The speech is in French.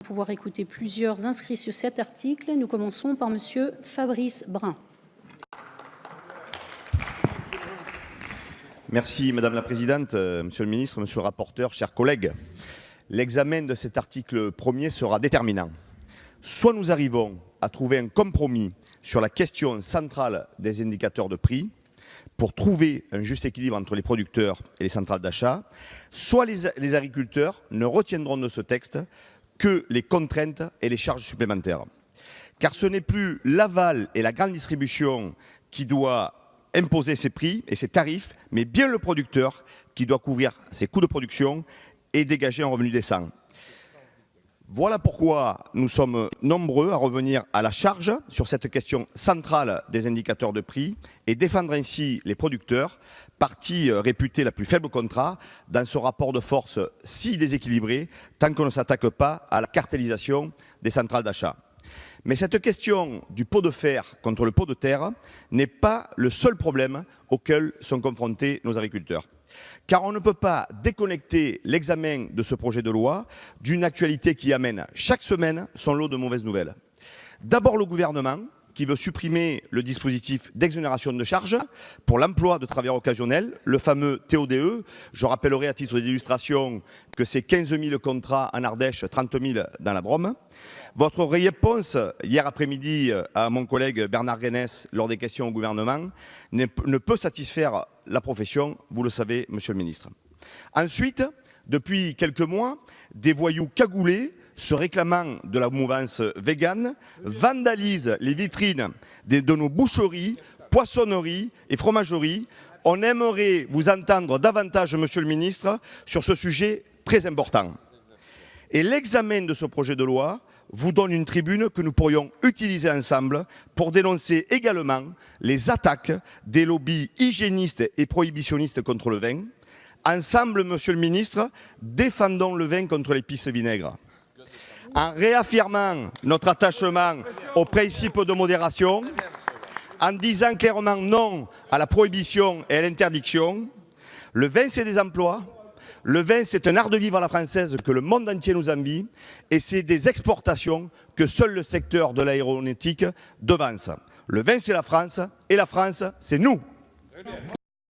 Pouvoir écouter plusieurs inscrits sur cet article. Nous commençons par Monsieur Fabrice Brun. Merci Madame la Présidente, Monsieur le Ministre, Monsieur le rapporteur, chers collègues. L'examen de cet article premier sera déterminant. Soit nous arrivons à trouver un compromis sur la question centrale des indicateurs de prix pour trouver un juste équilibre entre les producteurs et les centrales d'achat, soit les agriculteurs ne retiendront de ce texte que les contraintes et les charges supplémentaires. Car ce n'est plus l'aval et la grande distribution qui doit imposer ses prix et ses tarifs, mais bien le producteur qui doit couvrir ses coûts de production et dégager un revenu décent. Voilà pourquoi nous sommes nombreux à revenir à la charge sur cette question centrale des indicateurs de prix et défendre ainsi les producteurs, partie réputée la plus faible au contrat, dans ce rapport de force si déséquilibré, tant qu'on ne s'attaque pas à la cartellisation des centrales d'achat. Mais cette question du pot de fer contre le pot de terre n'est pas le seul problème auquel sont confrontés nos agriculteurs. Car on ne peut pas déconnecter l'examen de ce projet de loi d'une actualité qui amène chaque semaine son lot de mauvaises nouvelles. D'abord le gouvernement qui veut supprimer le dispositif d'exonération de charges pour l'emploi de travailleurs occasionnels, le fameux TODE. Je rappellerai à titre d'illustration que c'est 15 000 contrats en Ardèche, 30 000 dans la Drôme. Votre réponse hier après-midi à mon collègue Bernard Guénès lors des questions au gouvernement ne peut satisfaire la profession, vous le savez, Monsieur le Ministre. Ensuite, depuis quelques mois, des voyous cagoulés se réclamant de la mouvance végane vandalisent les vitrines de nos boucheries, poissonneries et fromageries. On aimerait vous entendre davantage, Monsieur le Ministre, sur ce sujet très important. Et l'examen de ce projet de loi vous donne une tribune que nous pourrions utiliser ensemble pour dénoncer également les attaques des lobbies hygiénistes et prohibitionnistes contre le vin. Ensemble, Monsieur le Ministre, défendons le vin contre l'épice vinaigre. En réaffirmant notre attachement aux principes de modération, en disant clairement non à la prohibition et à l'interdiction. Le vin, c'est des emplois. Le vin, c'est un art de vivre à la française que le monde entier nous envie et c'est des exportations que seul le secteur de l'aéronautique devance. Le vin, c'est la France et la France, c'est nous.